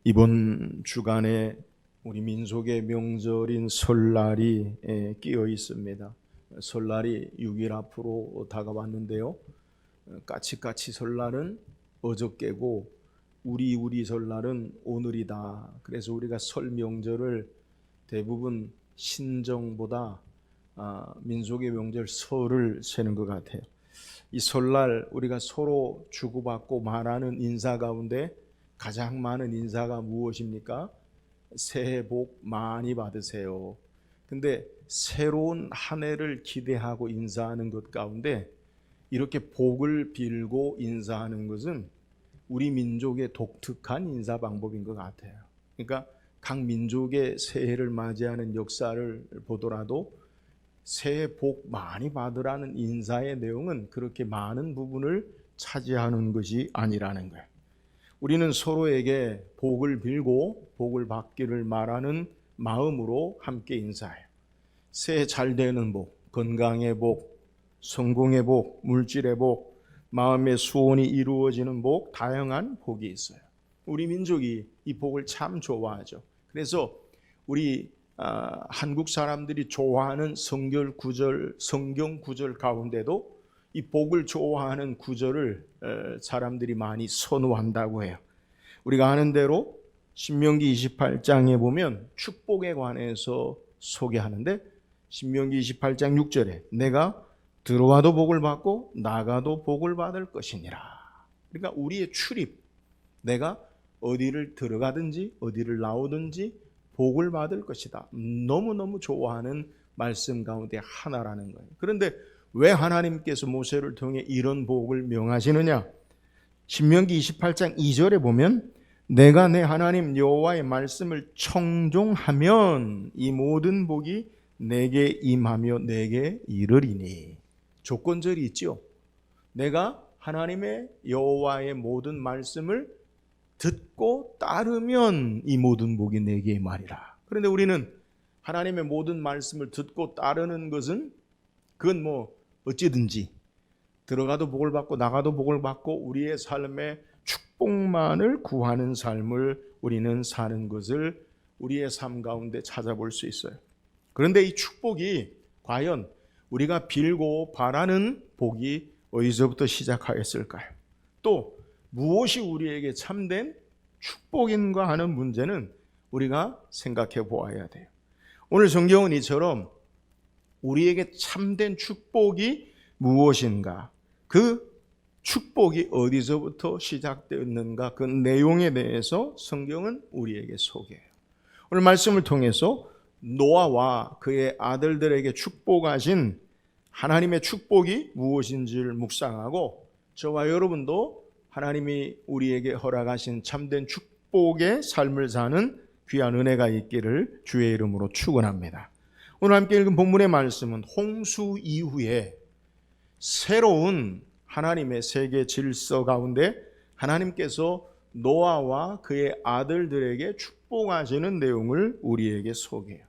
이번 주간에 우리 민속의 명절인 설날이 끼어 있습니다. 설날이 6일 앞으로 다가왔는데요. 까치까치 설날은 어저께고 우리 설날은 오늘이다. 그래서 우리가 설 명절을 대부분 신정보다 민속의 명절 설을 세는 것 같아요. 이 설날 우리가 서로 주고받고 말하는 인사 가운데 가장 많은 인사가 무엇입니까? 새해 복 많이 받으세요. 근데 새로운 한 해를 기대하고 인사하는 것 가운데 이렇게 복을 빌고 인사하는 것은 우리 민족의 독특한 인사 방법인 것 같아요. 그러니까 각 민족의 새해를 맞이하는 역사를 보더라도 새해 복 많이 받으라는 인사의 내용은 그렇게 많은 부분을 차지하는 것이 아니라는 거예요. 우리는 서로에게 복을 빌고 복을 받기를 말하는 마음으로 함께 인사해요. 새해 잘 되는 복, 건강의 복, 성공의 복, 물질의 복, 마음의 소원이 이루어지는 복, 다양한 복이 있어요. 우리 민족이 이 복을 참 좋아하죠. 그래서 우리 한국 사람들이 좋아하는 성경 구절 가운데도 이 복을 좋아하는 구절을 사람들이 많이 선호한다고 해요. 우리가 아는 대로 신명기 28장에 보면 축복에 관해서 소개하는데 신명기 28장 6절에 내가 들어와도 복을 받고 나가도 복을 받을 것이니라. 그러니까 우리의 출입, 내가 어디를 들어가든지 어디를 나오든지 복을 받을 것이다. 너무너무 좋아하는 말씀 가운데 하나라는 거예요. 그런데 왜 하나님께서 모세를 통해 이런 복을 명하시느냐? 신명기 28장 2절에 보면 내가 내 하나님 여호와의 말씀을 청종하면 이 모든 복이 내게 임하며 내게 이르리니. 조건절이 있죠. 내가 하나님의 여호와의 모든 말씀을 듣고 따르면 이 모든 복이 내게 임하리라. 그런데 우리는 하나님의 모든 말씀을 듣고 따르는 것은 그건 어찌든지 들어가도 복을 받고 나가도 복을 받고 우리의 삶에 축복만을 구하는 삶을 우리는 사는 것을 우리의 삶 가운데 찾아볼 수 있어요. 그런데 이 축복이 과연 우리가 빌고 바라는 복이 어디서부터 시작하였을까요? 또 무엇이 우리에게 참된 축복인가 하는 문제는 우리가 생각해 보아야 돼요. 오늘 성경은 이처럼 우리에게 참된 축복이 무엇인가, 그 축복이 어디서부터 시작되었는가, 그 내용에 대해서 성경은 우리에게 소개해요. 오늘 말씀을 통해서 노아와 그의 아들들에게 축복하신 하나님의 축복이 무엇인지를 묵상하고 저와 여러분도 하나님이 우리에게 허락하신 참된 축복의 삶을 사는 귀한 은혜가 있기를 주의 이름으로 축원합니다. 오늘 함께 읽은 본문의 말씀은 홍수 이후에 새로운 하나님의 세계 질서 가운데 하나님께서 노아와 그의 아들들에게 축복하시는 내용을 우리에게 소개해요.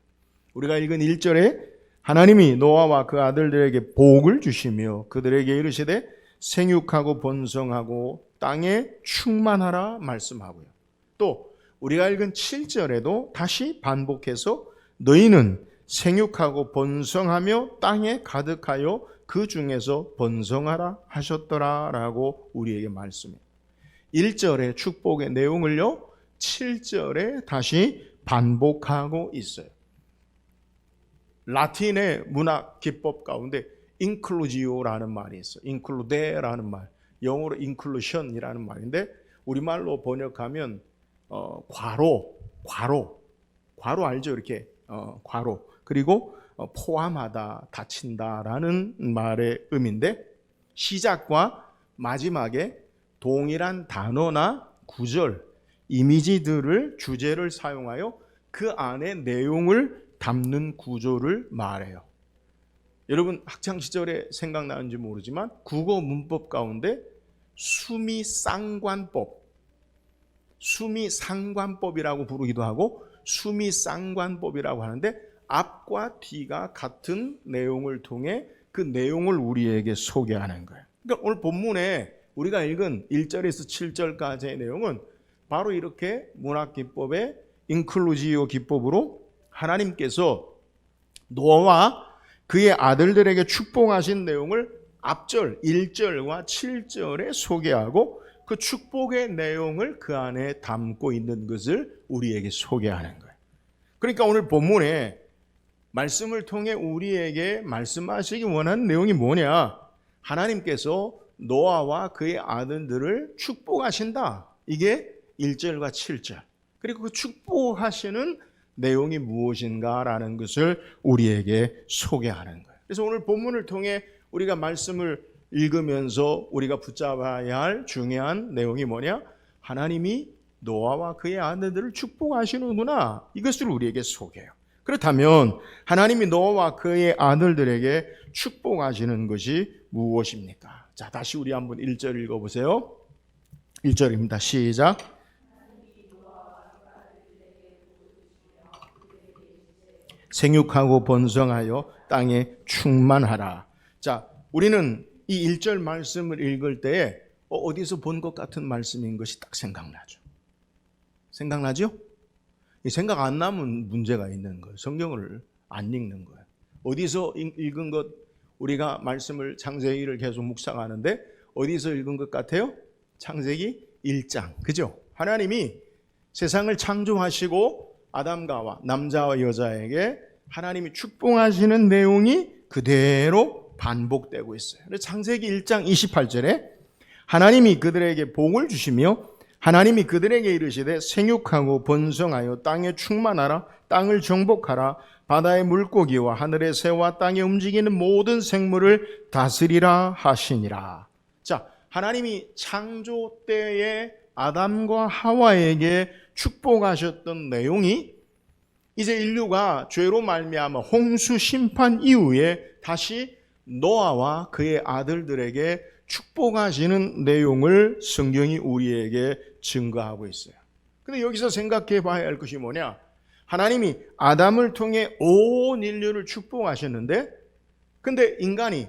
우리가 읽은 1절에 하나님이 노아와 그 아들들에게 복을 주시며 그들에게 이르시되 생육하고 번성하고 땅에 충만하라 말씀하고요. 또 우리가 읽은 7절에도 다시 반복해서 너희는 생육하고 번성하며 땅에 가득하여 그 중에서 번성하라 하셨더라 라고 우리에게 말씀해요. 1절의 축복의 내용을요 7절에 다시 반복하고 있어요. 라틴의 문학 기법 가운데 inclusio라는 말이 있어요. include라는 말, 영어로 inclusion이라는 말인데 우리말로 번역하면 괄호 알죠? 이렇게 괄호, 그리고 포함하다, 닫힌다라는 말의 의미인데 시작과 마지막에 동일한 단어나 구절, 이미지들을 주제를 사용하여 그 안에 내용을 담는 구조를 말해요. 여러분 학창시절에 생각나는지 모르지만 국어 문법 가운데 수미상관법이라고 부르기도 하고 수미상관법이라고 하는데 앞과 뒤가 같은 내용을 통해 그 내용을 우리에게 소개하는 거예요. 그러니까 오늘 본문에 우리가 읽은 1절에서 7절까지의 내용은 바로 이렇게 문학기법의 인클루지오 기법으로 하나님께서 노아와 그의 아들들에게 축복하신 내용을 앞절 1절과 7절에 소개하고 그 축복의 내용을 그 안에 담고 있는 것을 우리에게 소개하는 거예요. 그러니까 오늘 본문에 말씀을 통해 우리에게 말씀하시기 원하는 내용이 뭐냐? 하나님께서 노아와 그의 아들들을 축복하신다. 이게 1절과 7절. 그리고 그 축복하시는 내용이 무엇인가라는 것을 우리에게 소개하는 거예요. 그래서 오늘 본문을 통해 우리가 말씀을 읽으면서 우리가 붙잡아야 할 중요한 내용이 뭐냐? 하나님이 노아와 그의 아들들을 축복하시는구나. 이것을 우리에게 소개해요. 그렇다면 하나님이 노아와 그의 아들들에게 축복하시는 것이 무엇입니까? 자, 다시 우리 한번 1절 읽어보세요. 1절입니다. 시작. 생육하고 번성하여 땅에 충만하라. 자, 우리는 이 1절 말씀을 읽을 때에 어디서 본 것 같은 말씀인 것이 딱 생각나죠. 생각나죠? 생각 안 나면 문제가 있는 거예요. 성경을 안 읽는 거예요. 어디서 읽은 것, 우리가 말씀을 창세기를 계속 묵상하는데 어디서 읽은 것 같아요? 창세기 1장. 그죠? 하나님이 세상을 창조하시고 아담과 하와, 남자와 여자에게 하나님이 축복하시는 내용이 그대로 반복되고 있어요. 그래서 창세기 1장 28절에 하나님이 그들에게 복을 주시며 하나님이 그들에게 이르시되 생육하고 번성하여 땅에 충만하라. 땅을 정복하라. 바다의 물고기와 하늘의 새와 땅에 움직이는 모든 생물을 다스리라 하시니라. 자, 하나님이 창조 때에 아담과 하와에게 축복하셨던 내용이 이제 인류가 죄로 말미암아 홍수 심판 이후에 다시 노아와 그의 아들들에게 축복하시는 내용을 성경이 우리에게 증거하고 있어요. 근데 여기서 생각해 봐야 할 것이 뭐냐? 하나님이 아담을 통해 온 인류를 축복하셨는데 근데 인간이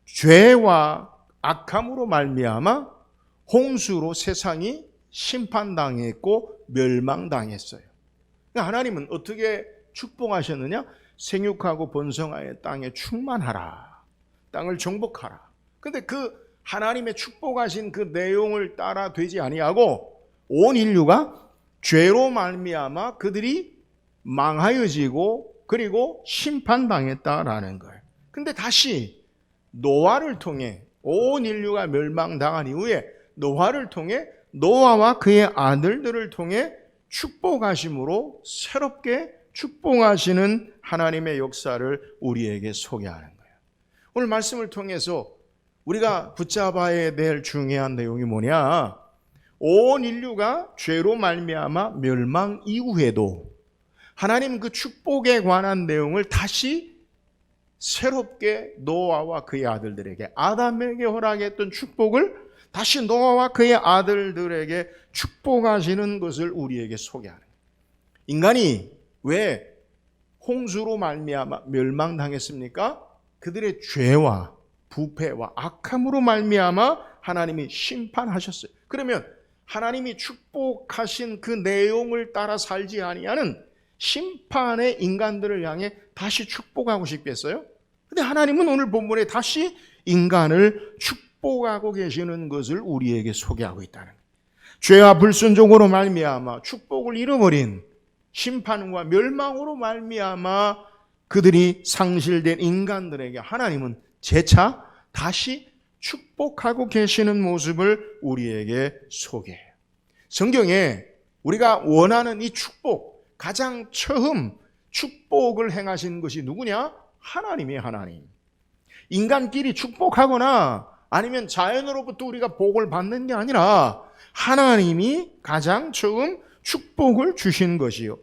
죄와 악함으로 말미암아 홍수로 세상이 심판당했고 멸망당했어요. 그러니까 하나님은 어떻게 축복하셨느냐? 생육하고 번성하여 땅에 충만하라. 땅을 정복하라. 근데 그 하나님의 축복하신 그 내용을 따라 되지 아니하고 온 인류가 죄로 말미암아 그들이 망하여지고 그리고 심판당했다라는 거예요. 근데 다시 노아를 통해 온 인류가 멸망당한 이후에 노아를 통해 노아와 그의 아들들을 통해 축복하심으로 새롭게 축복하시는 하나님의 역사를 우리에게 소개하는 거예요. 오늘 말씀을 통해서 우리가 붙잡아야 될 중요한 내용이 뭐냐? 온 인류가 죄로 말미암아 멸망 이후에도 하나님 그 축복에 관한 내용을 다시 새롭게 노아와 그의 아들들에게 아담에게 허락했던 축복을 다시 노아와 그의 아들들에게 축복하시는 것을 우리에게 소개하는 거예요. 인간이 왜 홍수로 말미암아 멸망당했습니까? 그들의 죄와 부패와 악함으로 말미암아 하나님이 심판하셨어요. 그러면 하나님이 축복하신 그 내용을 따라 살지 아니하는 심판의 인간들을 향해 다시 축복하고 싶겠어요? 근데 하나님은 오늘 본문에 다시 인간을 축복하고 계시는 것을 우리에게 소개하고 있다는 거예요. 죄와 불순종으로 말미암아 축복을 잃어버린 심판과 멸망으로 말미암아 그들이 상실된 인간들에게 하나님은 재차 다시 축복하고 계시는 모습을 우리에게 소개해요. 성경에 우리가 원하는 이 축복, 가장 처음 축복을 행하신 것이 누구냐? 하나님이에요, 하나님. 인간끼리 축복하거나 아니면 자연으로부터 우리가 복을 받는 게 아니라 하나님이 가장 처음 축복을 주신 것이요.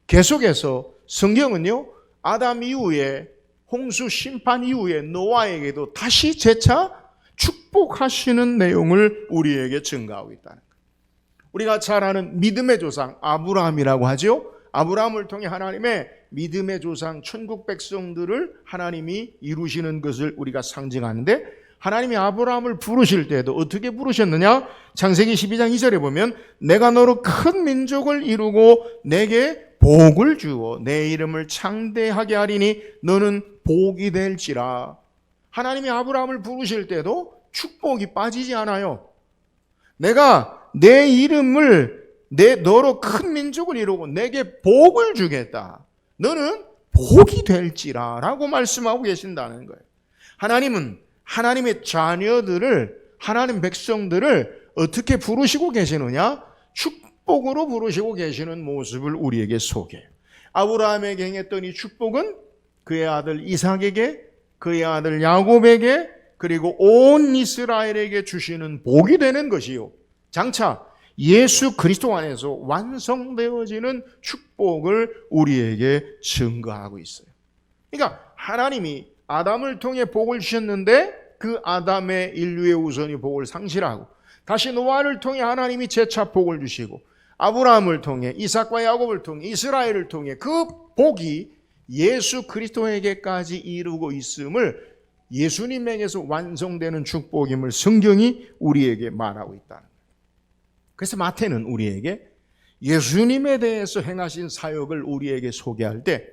계속해서 성경은요, 아담 이후에 홍수 심판 이후에 노아에게도 다시 재차 축복하시는 내용을 우리에게 증가하고 있다는 거예요. 우리가 잘 아는 믿음의 조상 아브라함이라고 하죠. 아브라함을 통해 하나님의 믿음의 조상 천국 백성들을 하나님이 이루시는 것을 우리가 상징하는데 하나님이 아브라함을 부르실 때도 어떻게 부르셨느냐? 창세기 12장 2절에 보면 내가 너로 큰 민족을 이루고 내게 복을 주어 내 이름을 창대하게 하리니 너는 복이 될지라. 하나님이 아브라함을 부르실 때도 축복이 빠지지 않아요. 내가 내 이름을 너로 큰 민족을 이루고 내게 복을 주겠다. 너는 복이 될지라 라고 말씀하고 계신다는 거예요. 하나님은 하나님의 자녀들을, 하나님 백성들을 어떻게 부르시고 계시느냐? 축복으로 부르시고 계시는 모습을 우리에게 소개해요. 아브라함에게 행했던 이 축복은 그의 아들 이삭에게, 그의 아들 야곱에게, 그리고 온 이스라엘에게 주시는 복이 되는 것이요, 장차 예수 그리스도 안에서 완성되어지는 축복을 우리에게 증거하고 있어요. 그러니까 하나님이 아담을 통해 복을 주셨는데 그 아담의 인류의 우선이 복을 상실하고, 다시 노아를 통해 하나님이 재차 복을 주시고, 아브라함을 통해, 이삭과 야곱을 통해, 이스라엘을 통해 그 복이 예수 그리스도에게까지 이루고 있음을, 예수님에게서 완성되는 축복임을 성경이 우리에게 말하고 있다는 거예요. 그래서 마태는 우리에게 예수님에 대해서 행하신 사역을 우리에게 소개할 때,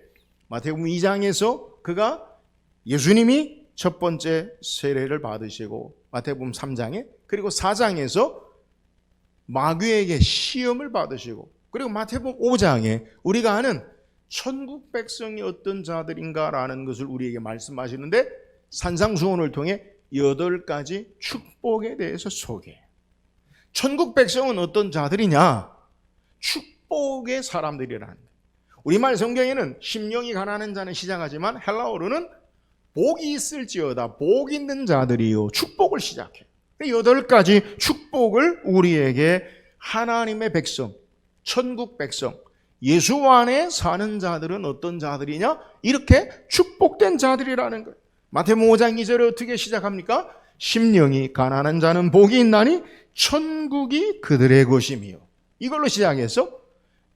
마태복음 2장에서 그가 예수님이 첫 번째 세례를 받으시고, 마태복음 3장에, 그리고 4장에서 마귀에게 시험을 받으시고, 그리고 마태복음 5장에 우리가 아는 천국 백성이 어떤 자들인가라는 것을 우리에게 말씀하시는데, 산상수훈을 통해 8가지 축복에 대해서 소개해요. 천국 백성은 어떤 자들이냐? 축복의 사람들이라는 거예요. 우리말 성경에는 심령이 가난한 자는 시작하지만 헬라어로는 복이 있을지어다, 복 있는 자들이요, 축복을 시작해요. 8가지 축복을 우리에게 하나님의 백성, 천국 백성, 예수 안에 사는 자들은 어떤 자들이냐? 이렇게 축복된 자들이라는 거예요. 마태복음 5장 2절에 어떻게 시작합니까? 심령이 가난한 자는 복이 있나니 천국이 그들의 것이며, 이걸로 시작해서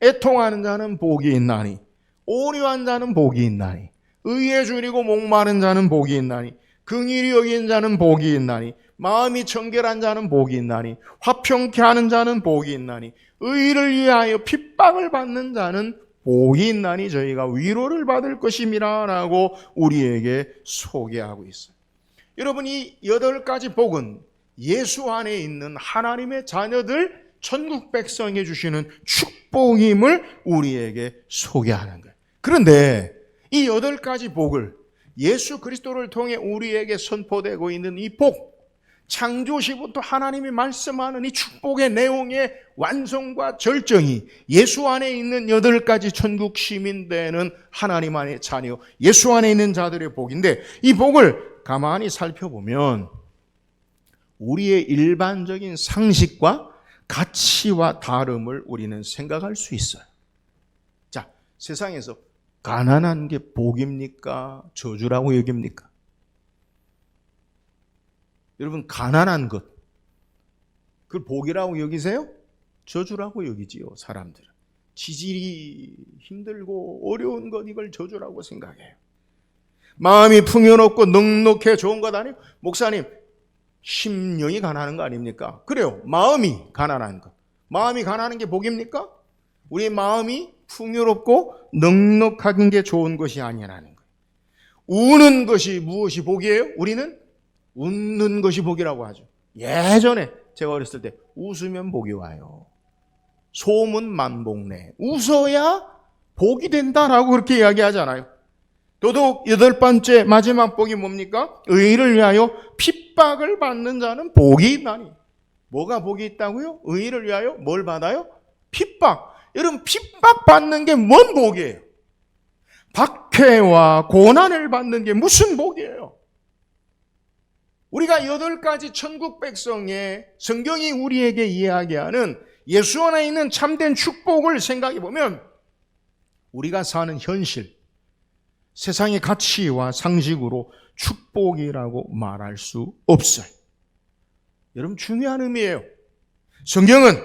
애통하는 자는 복이 있나니, 오류한 자는 복이 있나니, 의에 줄이고 목마른 자는 복이 있나니, 긍휼히 여긴 자는 복이 있나니, 마음이 청결한 자는 복이 있나니, 화평케 하는 자는 복이 있나니, 의를 위하여 핍박을 받는 자는 복이 있나니 저희가 위로를 받을 것임이라 라고 우리에게 소개하고 있어요. 여러분, 이 8가지 복은 예수 안에 있는 하나님의 자녀들, 천국 백성에 주시는 축복임을 우리에게 소개하는 거예요. 그런데 이 8가지 복을, 예수 그리스도를 통해 우리에게 선포되고 있는 이 복, 창조시부터 하나님이 말씀하는 이 축복의 내용의 완성과 절정이 예수 안에 있는 8가지 천국 시민 되는 하나님 안의 자녀, 예수 안에 있는 자들의 복인데, 이 복을 가만히 살펴보면 우리의 일반적인 상식과 가치와 다름을 우리는 생각할 수 있어요. 자, 세상에서 가난한 게 복입니까? 저주라고 여깁니까? 여러분, 가난한 것, 그걸 복이라고 여기세요? 저주라고 여기지요, 사람들은. 지질이 힘들고 어려운 것, 이걸 저주라고 생각해요. 마음이 풍요롭고 넉넉해 좋은 것 아니에요? 목사님, 심령이 가난한 거 아닙니까? 그래요, 마음이 가난한 것. 마음이 가난한 게 복입니까? 우리 마음이 풍요롭고 넉넉한 게 좋은 것이 아니라는 거예요. 우는 것이 무엇이 복이에요? 우리는 웃는 것이 복이라고 하죠. 예전에 제가 어렸을 때 웃으면 복이 와요. 소문 만복내. 웃어야 복이 된다라고 그렇게 이야기하잖아요. 도둑 8번째 마지막 복이 뭡니까? 의를 위하여 핍박을 받는 자는 복이 있나니. 뭐가 복이 있다고요? 의를 위하여 뭘 받아요? 핍박. 여러분, 핍박 받는 게 뭔 복이에요? 박해와 고난을 받는 게 무슨 복이에요? 우리가 8가지 천국 백성의 성경이 우리에게 이야기하는 예수 안에 있는 참된 축복을 생각해 보면 우리가 사는 현실, 세상의 가치와 상식으로 축복이라고 말할 수 없어요. 여러분, 중요한 의미예요. 성경은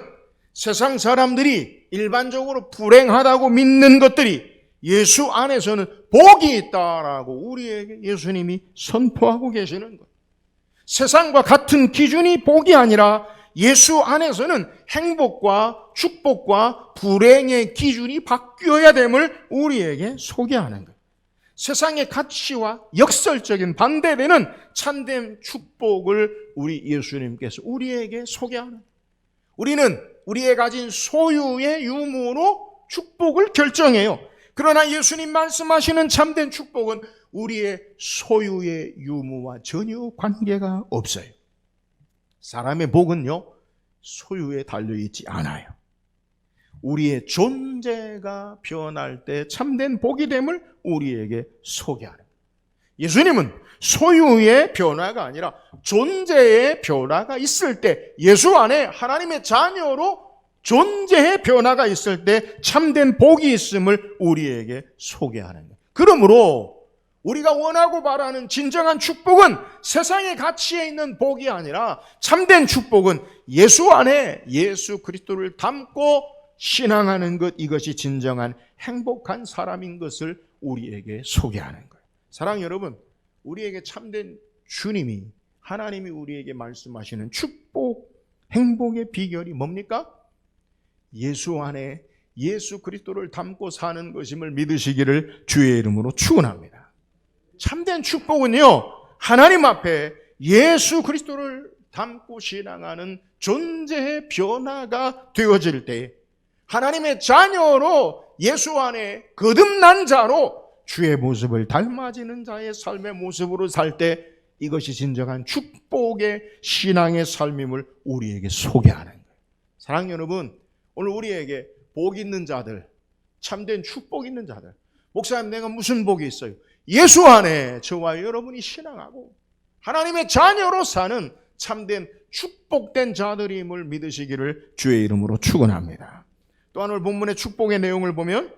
세상 사람들이 일반적으로 불행하다고 믿는 것들이 예수 안에서는 복이 있다라고 우리에게 예수님이 선포하고 계시는 거예요. 세상과 같은 기준이 복이 아니라 예수 안에서는 행복과 축복과 불행의 기준이 바뀌어야 됨을 우리에게 소개하는 거예요. 세상의 가치와 역설적인 반대되는 참된 축복을 우리 예수님께서 우리에게 소개하는 거예요. 우리는 우리의 가진 소유의 유무로 축복을 결정해요. 그러나 예수님 말씀하시는 참된 축복은 우리의 소유의 유무와 전혀 관계가 없어요. 사람의 복은요, 소유에 달려있지 않아요. 우리의 존재가 변할 때 참된 복이 됨을 우리에게 소개하는 거예요. 예수님은 소유의 변화가 아니라 존재의 변화가 있을 때, 예수 안에 하나님의 자녀로 존재의 변화가 있을 때 참된 복이 있음을 우리에게 소개하는 거예요. 그러므로 우리가 원하고 바라는 진정한 축복은 세상의 가치에 있는 복이 아니라 참된 축복은 예수 안에 예수 그리스도를 담고 신앙하는 것, 이것이 진정한 행복한 사람인 것을 우리에게 소개하는 거예요. 사랑하는 여러분, 우리에게 참된 주님이, 하나님이 우리에게 말씀하시는 축복, 행복의 비결이 뭡니까? 예수 안에 예수 그리스도를 담고 사는 것임을 믿으시기를 주의 이름으로 축원합니다. 참된 축복은요, 하나님 앞에 예수 그리스도를 담고 신앙하는 존재의 변화가 되어질 때, 하나님의 자녀로 예수 안에 거듭난 자로 주의 모습을 닮아지는 자의 삶의 모습으로 살 때, 이것이 진정한 축복의 신앙의 삶임을 우리에게 소개하는 거예요. 사랑하는 여러분, 오늘 우리에게 복 있는 자들, 참된 축복 있는 자들, 목사님 내가 무슨 복이 있어요? 예수 안에 저와 여러분이 신앙하고 하나님의 자녀로 사는 참된 축복된 자들임을 믿으시기를 주의 이름으로 축원합니다. 또한 오늘 본문의 축복의 내용을 보면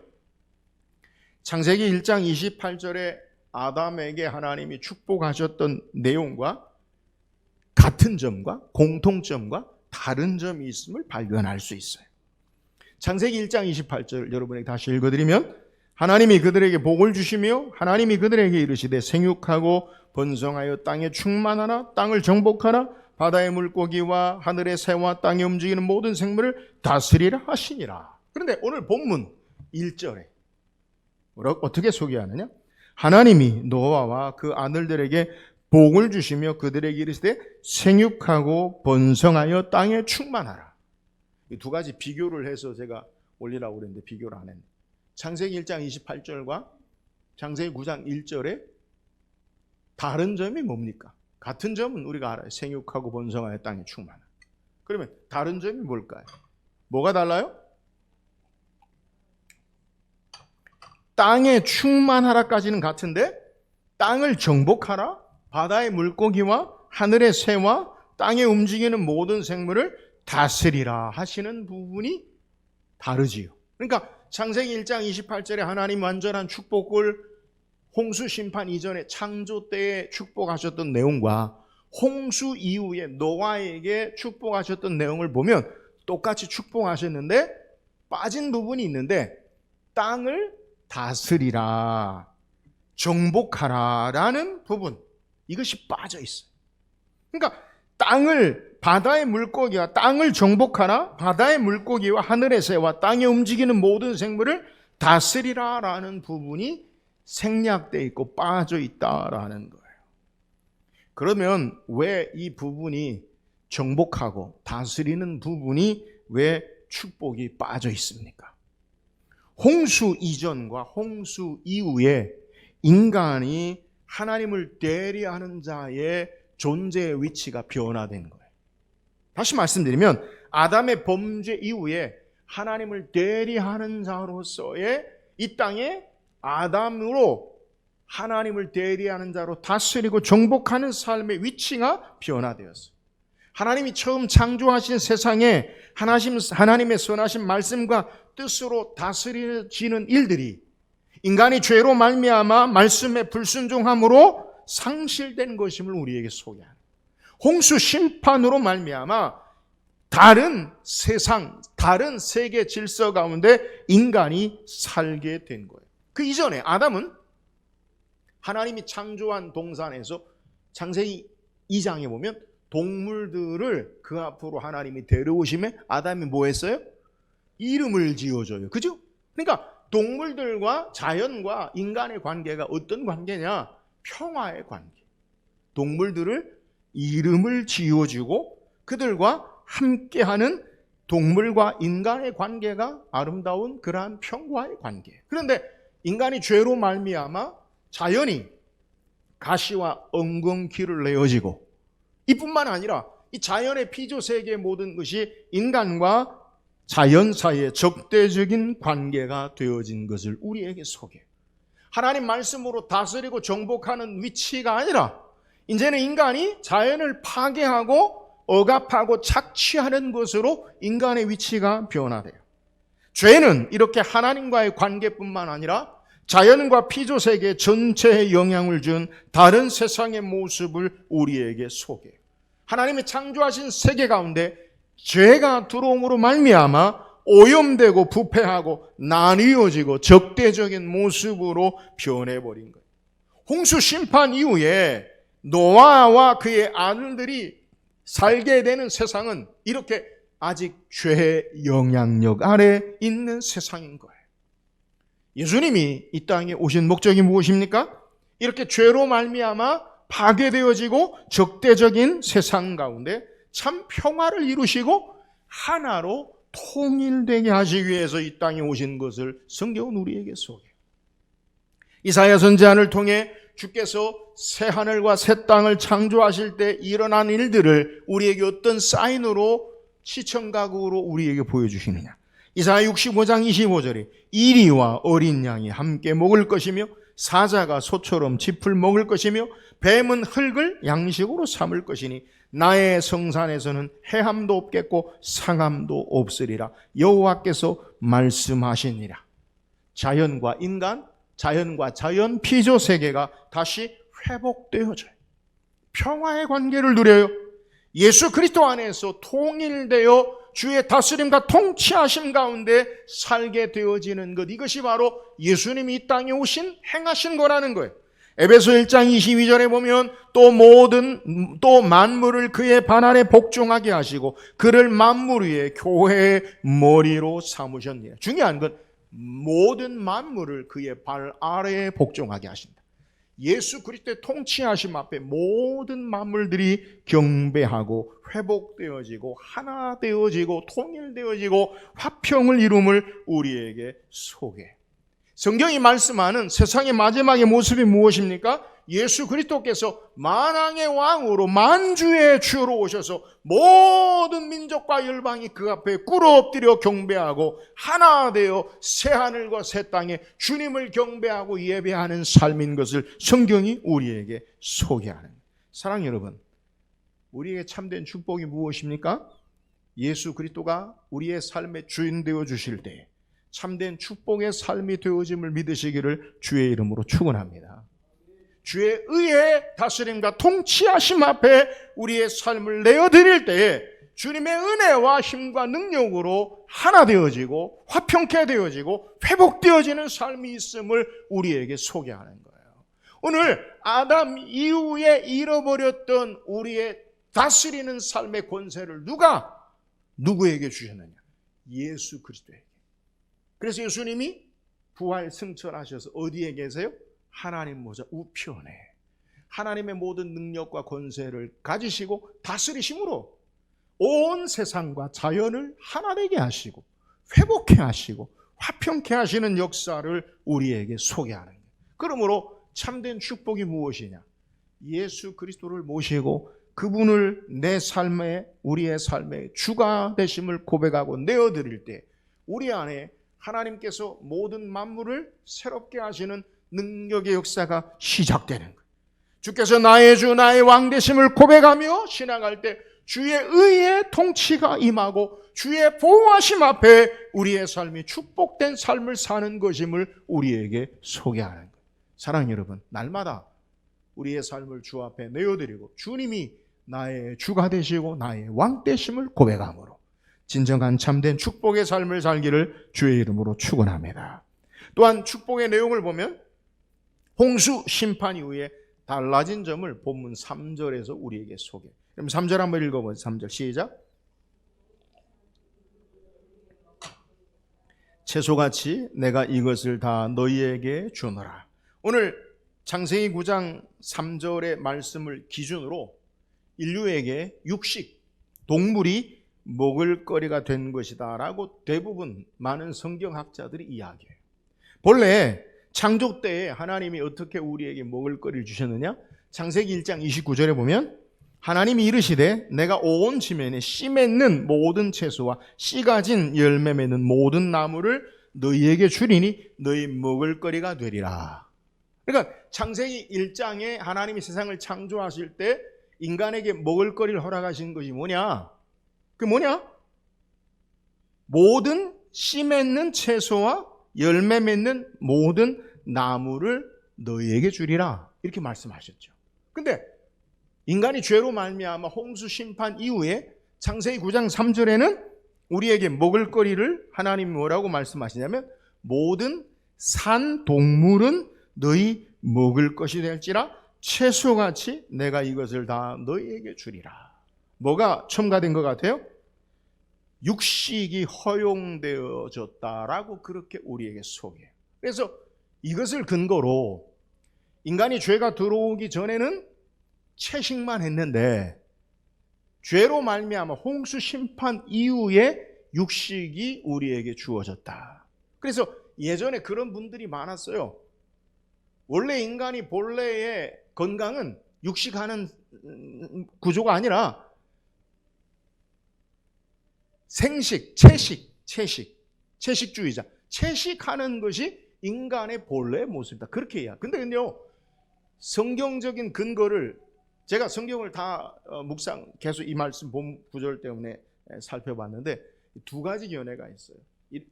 창세기 1장 28절에 아담에게 하나님이 축복하셨던 내용과 같은 점과 공통점과 다른 점이 있음을 발견할 수 있어요. 창세기 1장 28절 여러분에게 다시 읽어드리면, 하나님이 그들에게 복을 주시며 하나님이 그들에게 이르시되 생육하고 번성하여 땅에 충만하라, 땅을 정복하라, 바다의 물고기와 하늘의 새와 땅에 움직이는 모든 생물을 다스리라 하시니라. 그런데 오늘 본문 1절에 어떻게 소개하느냐? 하나님이 노아와 그 아들들에게 복을 주시며 그들에게 이르시되 생육하고 번성하여 땅에 충만하라. 이 두 가지 비교를 해서 제가 올리라고 그랬는데 비교를 안 했네. 창세기 1장 28절과 창세기 9장 1절에 다른 점이 뭡니까? 같은 점은 우리가 알아요. 생육하고 번성하여 땅에 충만하라. 그러면 다른 점이 뭘까요? 뭐가 달라요? 땅에 충만하라까지는 같은데 땅을 정복하라, 바다의 물고기와 하늘의 새와 땅에 움직이는 모든 생물을 다스리라 하시는 부분이 다르지요. 그러니까 창세기 1장 28절에 하나님 완전한 축복을 홍수 심판 이전에 창조 때에 축복하셨던 내용과 홍수 이후에 노아에게 축복하셨던 내용을 보면 똑같이 축복하셨는데 빠진 부분이 있는데, 땅을 다스리라, 정복하라 라는 부분, 이것이 빠져 있어요. 그러니까 땅을, 바다의 물고기와 땅을 정복하라, 바다의 물고기와 하늘의 새와 땅에 움직이는 모든 생물을 다스리라 라는 부분이 생략되어 있고 빠져 있다라는 거예요. 그러면 왜 이 부분이, 정복하고 다스리는 부분이 왜 축복이 빠져 있습니까? 홍수 이전과 홍수 이후에 인간이 하나님을 대리하는 자의 존재의 위치가 변화된 거예요. 다시 말씀드리면 아담의 범죄 이후에 하나님을 대리하는 자로서의 이 땅에 아담으로 하나님을 대리하는 자로 다스리고 정복하는 삶의 위치가 변화되었어요. 하나님이 처음 창조하신 세상에 하나님의 선하신 말씀과 뜻으로 다스려지는 일들이 인간이 죄로 말미암아 말씀에 불순종함으로 상실된 것임을 우리에게 소개합니다. 홍수 심판으로 말미암아 다른 세상, 다른 세계 질서 가운데 인간이 살게 된 거예요. 그 이전에 아담은 하나님이 창조한 동산에서 창세기 2장에 보면 동물들을 그 앞으로 하나님이 데려오심에 아담이 뭐 했어요? 이름을 지어줘요. 그죠? 그러니까 동물들과 자연과 인간의 관계가 어떤 관계냐? 평화의 관계. 동물들을 이름을 지어주고 그들과 함께하는 동물과 인간의 관계가 아름다운 그러한 평화의 관계. 그런데 인간이 죄로 말미암아 자연이 가시와 엉겅퀴를 내어지고 이뿐만 아니라 이 자연의 피조세계의 모든 것이 인간과 자연 사이의 적대적인 관계가 되어진 것을 우리에게 소개해요. 하나님 말씀으로 다스리고 정복하는 위치가 아니라 이제는 인간이 자연을 파괴하고 억압하고 착취하는 것으로 인간의 위치가 변화돼요. 죄는 이렇게 하나님과의 관계뿐만 아니라 자연과 피조세계 전체에 영향을 준 다른 세상의 모습을 우리에게 소개해요. 하나님이 창조하신 세계 가운데 죄가 들어옴으로 말미암아 오염되고 부패하고 나뉘어지고 적대적인 모습으로 변해버린 거예요. 홍수 심판 이후에 노아와 그의 아들들이 살게 되는 세상은 이렇게 아직 죄의 영향력 아래 있는 세상인 거예요. 예수님이 이 땅에 오신 목적이 무엇입니까? 이렇게 죄로 말미암아 파괴되어지고 적대적인 세상 가운데 참 평화를 이루시고 하나로 통일되게 하시기 위해서 이 땅에 오신 것을 성경은 우리에게 소개해요. 이사야 선지자를 통해 주께서 새 하늘과 새 땅을 창조하실 때 일어난 일들을 우리에게 어떤 사인으로 시청각으로 우리에게 보여주시느냐. 이사야 65장 25절에 이리와 어린 양이 함께 먹을 것이며 사자가 소처럼 짚을 먹을 것이며 뱀은 흙을 양식으로 삼을 것이니 나의 성산에서는 해함도 없겠고 상함도 없으리라. 여호와께서 말씀하시니라. 자연과 인간, 자연과 자연 피조 세계가 다시 회복되어져요. 평화의 관계를 누려요. 예수 그리스도 안에서 통일되어 주의 다스림과 통치하심 가운데 살게 되어지는 것, 이것이 바로 예수님이 이 땅에 오신 행하신 거라는 거예요. 에베소 1장 22절에 보면 또 만물을 그의 발 아래 복종하게 하시고 그를 만물 위에 교회의 머리로 삼으셨느니라. 중요한 건 모든 만물을 그의 발 아래에 복종하게 하신다. 예수 그리스도의 통치하심 앞에 모든 만물들이 경배하고 회복되어지고 하나 되어지고 통일되어지고 화평을 이룸을 우리에게 소개해. 성경이 말씀하는 세상의 마지막의 모습이 무엇입니까? 예수 그리스도께서 만왕의 왕으로 만주의 주로 오셔서 모든 민족과 열방이 그 앞에 꿇어 엎드려 경배하고 하나 되어 새하늘과 새 땅에 주님을 경배하고 예배하는 삶인 것을 성경이 우리에게 소개하는. 사랑하는 여러분, 우리에게 참된 축복이 무엇입니까? 예수 그리스도가 우리의 삶의 주인 되어 주실 때 참된 축복의 삶이 되어짐을 믿으시기를 주의 이름으로 축원합니다. 주의 의의 다스림과 통치하심 앞에 우리의 삶을 내어드릴 때에 주님의 은혜와 힘과 능력으로 하나 되어지고 화평케 되어지고 회복되어지는 삶이 있음을 우리에게 소개하는 거예요. 오늘 아담 이후에 잃어버렸던 우리의 다스리는 삶의 권세를 누구에게 주셨느냐? 예수 그리스도에게. 그래서 예수님이 부활 승천하셔서 어디에 계세요? 하나님 보좌 우편에 하나님의 모든 능력과 권세를 가지시고 다스리심으로 온 세상과 자연을 하나 되게 하시고 회복케 하시고 화평케 하시는 역사를 우리에게 소개하는 거예요. 그러므로 참된 축복이 무엇이냐? 예수 그리스도를 모시고 그분을 내 삶에 우리의 삶의 주가 되심을 고백하고 내어드릴 때 우리 안에 하나님께서 모든 만물을 새롭게 하시는 능력의 역사가 시작되는 거예요. 주께서 나의 주 나의 왕 되심을 고백하며 신앙할 때 주의 의의 통치가 임하고 주의 보호하심 앞에 우리의 삶이 축복된 삶을 사는 것임을 우리에게 소개하는 거예요. 사랑하는 여러분, 날마다 우리의 삶을 주 앞에 내어드리고 주님이 나의 주가 되시고 나의 왕 되심을 고백함으로 진정한 참된 축복의 삶을 살기를 주의 이름으로 축원합니다. 또한 축복의 내용을 보면 홍수 심판 이후에 달라진 점을 본문 3절에서 우리에게 소개. 그럼 3절 한번 읽어보세요. 3절 시작. 채소같이 내가 이것을 다 너희에게 주노라. 오늘 창세기 9장 3절의 말씀을 기준으로 인류에게 육식, 동물이 먹을 거리가 된 것이다 라고 대부분 많은 성경학자들이 이야기해요. 본래 창조 때에 하나님이 어떻게 우리에게 먹을 거리를 주셨느냐? 창세기 1장 29절에 보면 하나님이 이르시되 내가 온 지면에 씨 맺는 모든 채소와 씨 가진 열매 맺는 모든 나무를 너희에게 주리니 너희 먹을 거리가 되리라. 그러니까 창세기 1장에 하나님이 세상을 창조하실 때 인간에게 먹을 거리를 허락하신 것이 뭐냐? 그 뭐냐? 모든 씨 맺는 채소와 열매 맺는 모든 나무를 너희에게 주리라. 이렇게 말씀하셨죠. 근데 인간이 죄로 말미암아 홍수 심판 이후에 창세기 9장 3절에는 우리에게 먹을 거리를 하나님이 뭐라고 말씀하시냐면 모든 산 동물은 너희 먹을 것이 될지라 채소같이 내가 이것을 다 너희에게 주리라. 뭐가 첨가된 것 같아요? 육식이 허용되어졌다라고 그렇게 우리에게 소개해요. 그래서 이것을 근거로 인간이 죄가 들어오기 전에는 채식만 했는데 죄로 말미암아 홍수 심판 이후에 육식이 우리에게 주어졌다. 그래서 예전에 그런 분들이 많았어요. 원래 인간이 본래의 건강은 육식하는 구조가 아니라 생식, 채식주의자. 채식하는 것이 인간의 본래의 모습이다. 그렇게 해야. 근데요, 성경적인 근거를 제가 성경을 다 묵상 계속 이 말씀 본 구절 때문에 살펴봤는데 두 가지 견해가 있어요.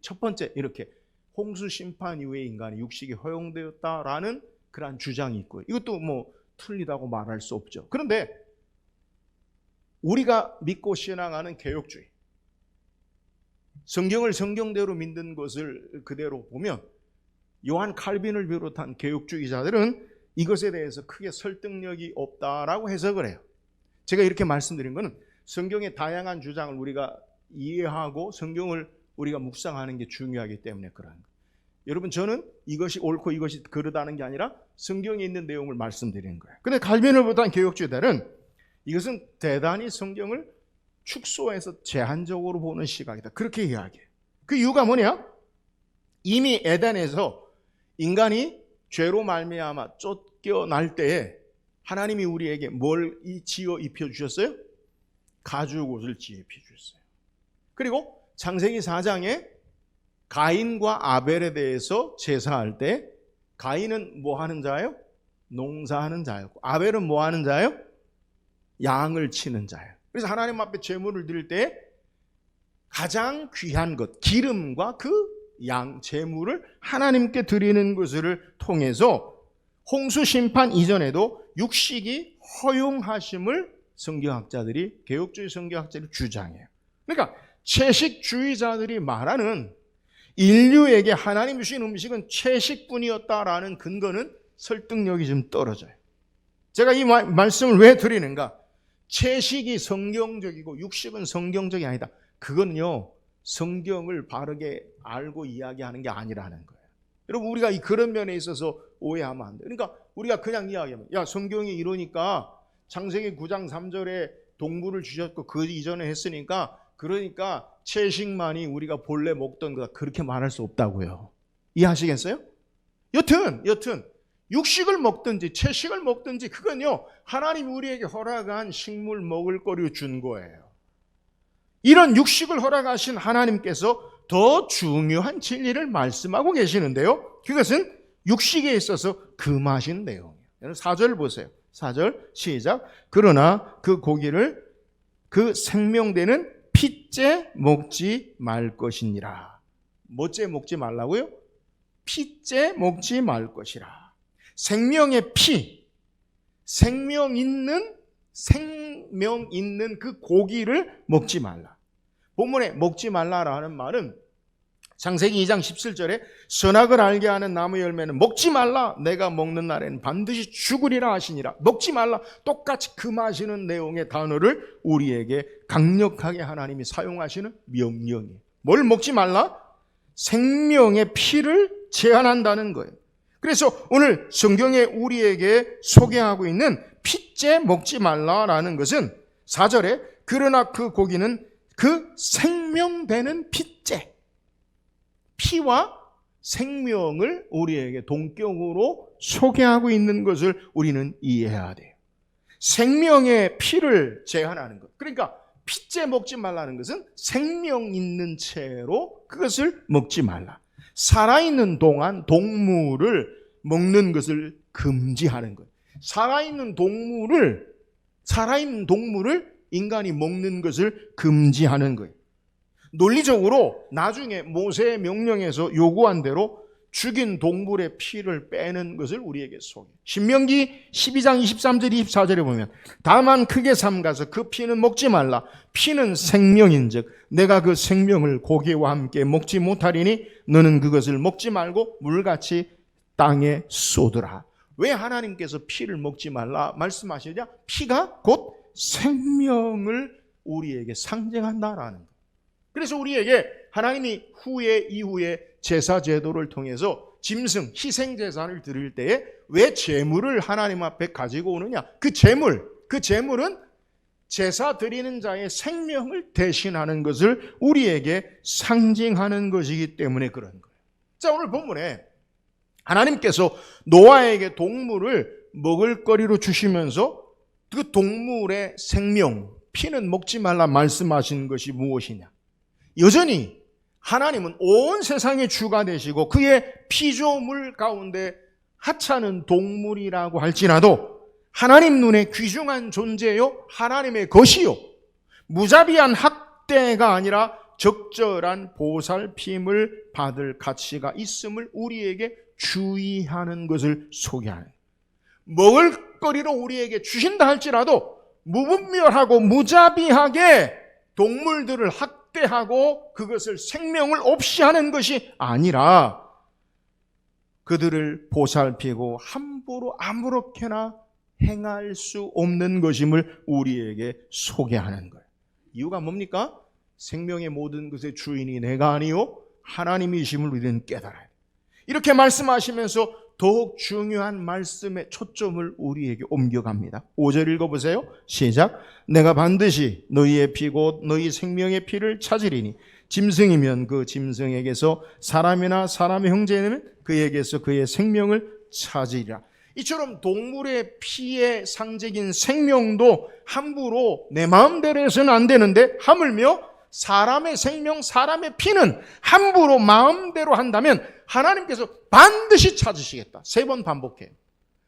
첫 번째 이렇게 홍수 심판 이후에 인간이 육식이 허용되었다라는 그러한 주장이 있고요. 이것도 뭐 틀리다고 말할 수 없죠. 그런데 우리가 믿고 신앙하는 개혁주의, 성경을 성경대로 믿는 것을 그대로 보면 요한 칼빈을 비롯한 개혁주의자들은 이것에 대해서 크게 설득력이 없다라고 해석을 해요. 제가 이렇게 말씀드린 것은 성경의 다양한 주장을 우리가 이해하고 성경을 우리가 묵상하는 게 중요하기 때문에 그러한 거예요. 여러분, 저는 이것이 옳고 이것이 그르다는 게 아니라 성경에 있는 내용을 말씀드리는 거예요. 근데 칼빈을 비롯한 개혁주의자들은 이것은 대단히 성경을 축소해서 제한적으로 보는 시각이다. 그렇게 이야기해요. 그 이유가 뭐냐? 이미 에덴에서 인간이 죄로 말미암아 쫓겨날 때에 하나님이 우리에게 뭘 지어 입혀 주셨어요? 가죽옷을 지어 입혀 주셨어요. 그리고 창세기 4장에 가인과 아벨에 대해서 제사할 때 가인은 뭐 하는 자예요? 농사하는 자였고 아벨은 뭐 하는 자예요? 양을 치는 자예요. 그래서 하나님 앞에 제물을 드릴 때 가장 귀한 것, 기름과 그 양 제물을 하나님께 드리는 것을 통해서 홍수 심판 이전에도 육식이 허용하심을 성경학자들이, 개혁주의 성경학자들이 주장해요. 그러니까 채식주의자들이 말하는 인류에게 하나님 주신 음식은 채식뿐이었다라는 근거는 설득력이 좀 떨어져요. 제가 이 말씀을 왜 드리는가? 채식이 성경적이고 육식은 성경적이 아니다. 그거는요, 성경을 바르게 알고 이야기하는 게 아니라는 거예요. 여러분, 우리가 그런 면에 있어서 오해하면 안 돼요. 그러니까 우리가 그냥 이야기하면, 야, 성경이 이러니까 창세기 9장 3절에 동물을 주셨고 그 이전에 했으니까 그러니까 채식만이 우리가 본래 먹던 거다, 그렇게 말할 수 없다고요. 이해하시겠어요? 여튼 육식을 먹든지 채식을 먹든지 그건요, 하나님이 우리에게 허락한 식물 먹을 거리를 준 거예요. 이런 육식을 허락하신 하나님께서 더 중요한 진리를 말씀하고 계시는데요, 그것은 육식에 있어서 금하신 내용이에요. 4절 보세요. 4절 시작. 그러나 그 고기를 그 생명되는 핏째 먹지 말 것이니라. 뭐째 먹지 말라고요? 핏째 먹지 말 것이라. 생명의 피, 생명 있는 그 고기를 먹지 말라. 본문에 먹지 말라라는 말은 창세기 2장 17절에 선악을 알게 하는 나무 열매는 먹지 말라. 내가 먹는 날에는 반드시 죽으리라 하시니라. 먹지 말라. 똑같이 금하시는 내용의 단어를 우리에게 강력하게 하나님이 사용하시는 명령이에요. 뭘 먹지 말라? 생명의 피를 제한한다는 거예요. 그래서 오늘 성경에 우리에게 소개하고 있는 피째 먹지 말라라는 것은 4절에 그러나 그 고기는 그 생명되는 피째, 피와 생명을 우리에게 동격으로 소개하고 있는 것을 우리는 이해해야 돼요. 생명의 피를 제한하는 것. 그러니까 피째 먹지 말라는 것은 생명 있는 채로 그것을 먹지 말라. 살아있는 동안 동물을 먹는 것을 금지하는 거예요. 살아있는 동물을 인간이 먹는 것을 금지하는 거예요. 논리적으로 나중에 모세의 명령에서 요구한 대로 죽인 동물의 피를 빼는 것을 우리에게 소개해요. 신명기 12장 23절 24절에 보면 다만 크게 삼가서 그 피는 먹지 말라. 피는 생명인즉 내가 그 생명을 고기와 함께 먹지 못하리니 너는 그것을 먹지 말고 물같이 땅에 쏟으라. 왜 하나님께서 피를 먹지 말라 말씀하시냐? 피가 곧 생명을 우리에게 상징한다라는 거예요. 그래서 우리에게 하나님이 이후에 제사 제도를 통해서 짐승, 희생 제사를 드릴 때에 왜 제물을 하나님 앞에 가지고 오느냐? 그 제물은 제사 드리는 자의 생명을 대신하는 것을 우리에게 상징하는 것이기 때문에 그런 거예요. 자, 오늘 본문에 하나님께서 노아에게 동물을 먹을거리로 주시면서 그 동물의 생명, 피는 먹지 말라 말씀하신 것이 무엇이냐? 여전히 하나님은 온 세상의 주가 되시고 그의 피조물 가운데 하찮은 동물이라고 할지라도 하나님 눈에 귀중한 존재요, 하나님의 것이요, 무자비한 학대가 아니라 적절한 보살핌을 받을 가치가 있음을 우리에게 주의하는 것을 소개하는, 먹을거리로 우리에게 주신다 할지라도 무분별하고 무자비하게 동물들을 학대하고 그것을 생명을 없이 하는 것이 아니라 그들을 보살피고 함부로 아무렇게나 행할 수 없는 것임을 우리에게 소개하는 거예요. 이유가 뭡니까? 생명의 모든 것의 주인이 내가 아니요 하나님이심을 우리는 깨달아야 돼요. 이렇게 말씀하시면서 더욱 중요한 말씀의 초점을 우리에게 옮겨갑니다. 5절 읽어보세요. 시작. 내가 반드시 너희의 피 곧 너희 생명의 피를 찾으리니 짐승이면 그 짐승에게서 사람이나 사람의 형제는 그에게서 그의 생명을 찾으리라. 이처럼 동물의 피의 상징인 생명도 함부로 내 마음대로 해서는 안 되는데 하물며 사람의 생명, 사람의 피는 함부로 마음대로 한다면 하나님께서 반드시 찾으시겠다. 3번 반복해요.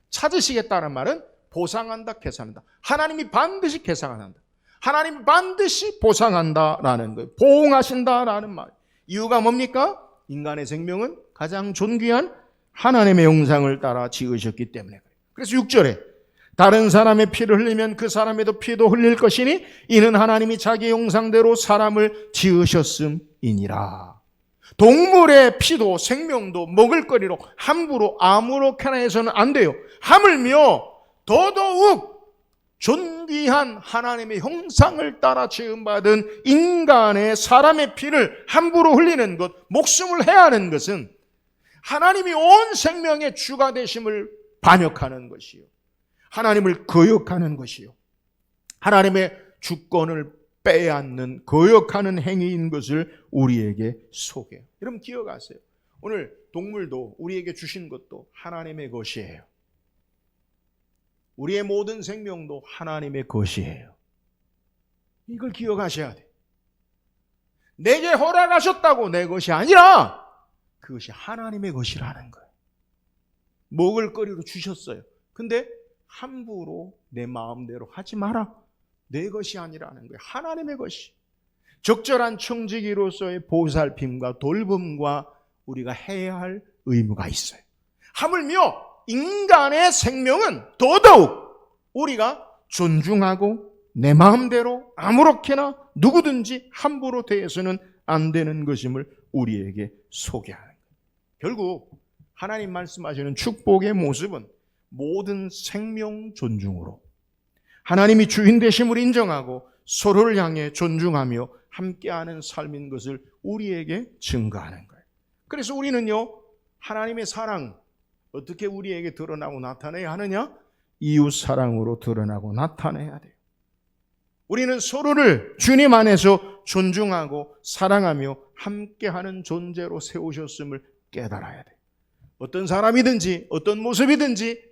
찾으시겠다는 말은 보상한다, 계산한다. 하나님이 반드시 계산한다. 하나님이 반드시 보상한다라는 거예요. 보응하신다라는 말. 이유가 뭡니까? 인간의 생명은 가장 존귀한 하나님의 형상을 따라 지으셨기 때문에 그래요. 그래서 6절에 다른 사람의 피를 흘리면 그 사람에도 피도 흘릴 것이니 이는 하나님이 자기 형상대로 사람을 지으셨음이니라. 동물의 피도 생명도 먹을거리로 함부로 아무렇게나 해서는 안 돼요. 하물며 더더욱 존귀한 하나님의 형상을 따라 지음받은 인간의 사람의 피를 함부로 흘리는 것, 목숨을 해하는 것은 하나님이 온 생명의 주가 되심을 반역하는 것이요, 하나님을 거역하는 것이요, 하나님의 주권을 빼앗는 거역하는 행위인 것을 우리에게 소개해요. 여러분 기억하세요. 오늘 동물도 우리에게 주신 것도 하나님의 것이에요. 우리의 모든 생명도 하나님의 것이에요. 이걸 기억하셔야 돼요. 내게 허락하셨다고 내 것이 아니라 그것이 하나님의 것이라는 거예요. 먹을거리로 주셨어요. 근데 함부로 내 마음대로 하지 마라. 내 것이 아니라는 거예요. 하나님의 것이. 적절한 청지기로서의 보살핌과 돌봄과 우리가 해야 할 의무가 있어요. 하물며 인간의 생명은 더더욱 우리가 존중하고 내 마음대로 아무렇게나 누구든지 함부로 대해서는 안 되는 것임을 우리에게 소개하는 거예요. 결국 하나님 말씀하시는 축복의 모습은 모든 생명 존중으로 하나님이 주인 되심을 인정하고 서로를 향해 존중하며 함께하는 삶인 것을 우리에게 증거하는 거예요. 그래서 우리는요, 하나님의 사랑 어떻게 우리에게 드러나고 나타내야 하느냐? 이웃 사랑으로 드러나고 나타내야 돼요. 우리는 서로를 주님 안에서 존중하고 사랑하며 함께하는 존재로 세우셨음을 깨달아야 돼요. 어떤 사람이든지 어떤 모습이든지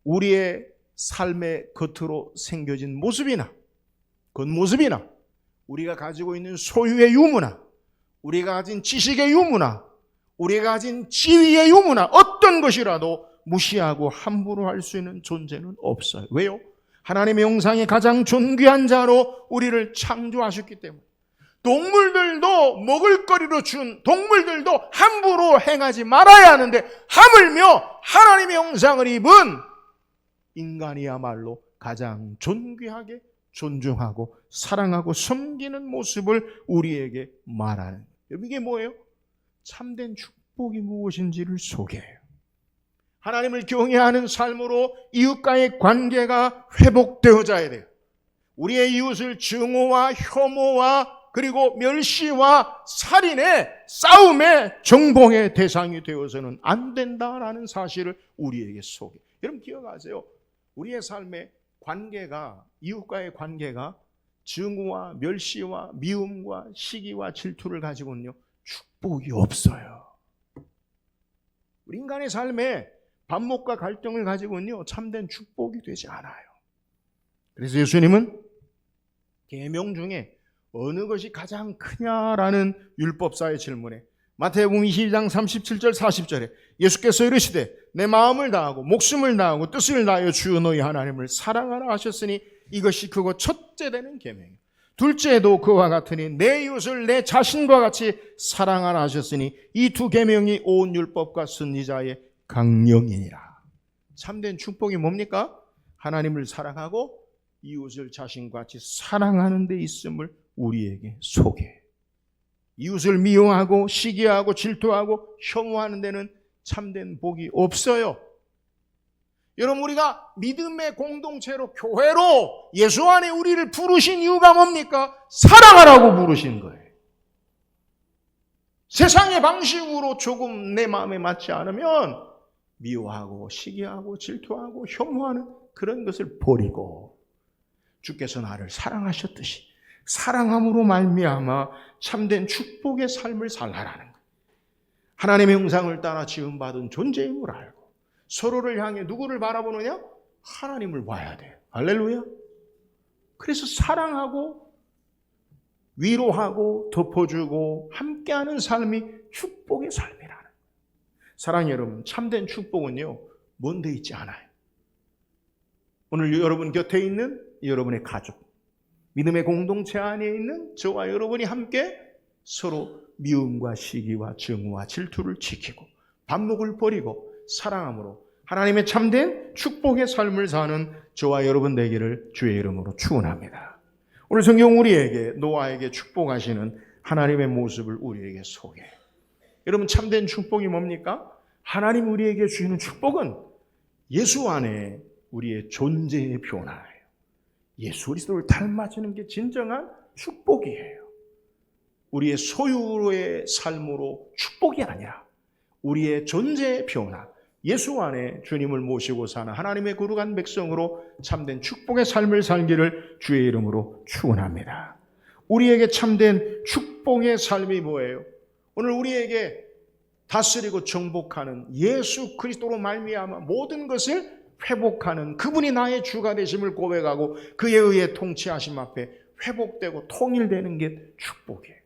우리의 삶의 겉으로 생겨진 모습이나 겉모습이나 우리가 가지고 있는 소유의 유무나 우리가 가진 지식의 유무나 우리가 가진 지위의 유무나 어떤 것이라도 무시하고 함부로 할 수 있는 존재는 없어요. 왜요? 하나님의 형상의 가장 존귀한 자로 우리를 창조하셨기 때문에 동물들도 먹을거리로 준 동물들도 함부로 행하지 말아야 하는데 하물며 하나님의 형상을 입은 인간이야말로 가장 존귀하게 존중하고 사랑하고 섬기는 모습을 우리에게 말하는 거예요. 이게 뭐예요? 참된 축복이 무엇인지를 소개해요. 하나님을 경외하는 삶으로 이웃과의 관계가 회복되어져야 돼요. 우리의 이웃을 증오와 혐오와 그리고 멸시와 살인의 싸움의 정봉의 대상이 되어서는 안 된다라는 사실을 우리에게 소개해요. 여러분 기억하세요. 우리의 삶의 관계가 이웃과의 관계가 증오와 멸시와 미움과 시기와 질투를 가지고는요 축복이 없어요. 우리 인간의 삶에 반목과 갈등을 가지고는요 참된 축복이 되지 않아요. 그래서 예수님은 계명 중에 어느 것이 가장 크냐라는 율법사의 질문에 마태복음 22장 37절 40절에 예수께서 이르시되 내 마음을 다하고 목숨을 다하고 뜻을 다하여 주 너희 하나님을 사랑하라 하셨으니 이것이 그거 첫째 되는 계명이요. 둘째도 그와 같으니 내 이웃을 내 자신과 같이 사랑하라 하셨으니 이 두 계명이 온 율법과 선지자의 강령이니라. 참된 축복이 뭡니까? 하나님을 사랑하고 이웃을 자신과 같이 사랑하는 데 있음을 우리에게 소개해. 이웃을 미워하고 시기하고 질투하고 혐오하는 데는 참된 복이 없어요. 여러분 우리가 믿음의 공동체로 교회로 예수 안에 우리를 부르신 이유가 뭡니까? 사랑하라고 부르신 거예요. 세상의 방식으로 조금 내 마음에 맞지 않으면 미워하고 시기하고 질투하고 혐오하는 그런 것을 버리고 주께서 나를 사랑하셨듯이 사랑함으로 말미암아 참된 축복의 삶을 살라라는 거예요. 하나님의 형상을 따라 지음받은 존재임을 알고 서로를 향해 누구를 바라보느냐? 하나님을 봐야 돼요. 할렐루야. 그래서 사랑하고 위로하고 덮어주고 함께하는 삶이 축복의 삶이라는 거예요. 사랑하는 여러분, 참된 축복은요 먼 데 있지 않아요. 오늘 여러분 곁에 있는 여러분의 가족, 믿음의 공동체 안에 있는 저와 여러분이 함께 서로 미움과 시기와 증오와 질투를 지키고 반목을 버리고 사랑함으로 하나님의 참된 축복의 삶을 사는 저와 여러분 되기를 주의 이름으로 축원합니다. 오늘 성경 우리에게 노아에게 축복하시는 하나님의 모습을 우리에게 소개해요. 여러분 참된 축복이 뭡니까? 하나님 우리에게 주시는 축복은 예수 안에 우리의 존재의 변화예요. 예수 그리스도를 닮아지는 게 진정한 축복이에요. 우리의 소유의 삶으로 축복이 아니라 우리의 존재의 변화, 예수 안에 주님을 모시고 사는 하나님의 거룩한 백성으로 참된 축복의 삶을 살기를 주의 이름으로 축원합니다. 우리에게 참된 축복의 삶이 뭐예요? 오늘 우리에게 다스리고 정복하는 예수 그리스도로 말미암아 모든 것을 회복하는 그분이 나의 주가 되심을 고백하고 그에 의해 통치하심 앞에 회복되고 통일되는 게 축복이에요.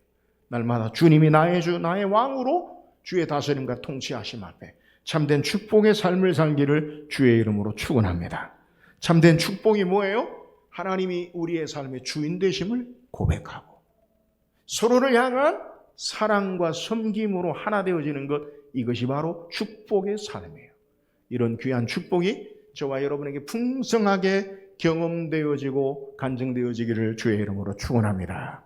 날마다 주님이 나의 주, 나의 왕으로 주의 다스림과 통치하심 앞에 참된 축복의 삶을 살기를 주의 이름으로 축원합니다. 참된 축복이 뭐예요? 하나님이 우리의 삶의 주인 되심을 고백하고 서로를 향한 사랑과 섬김으로 하나 되어지는 것, 이것이 바로 축복의 삶이에요. 이런 귀한 축복이 저와 여러분에게 풍성하게 경험되어지고 간증되어지기를 주의 이름으로 축원합니다.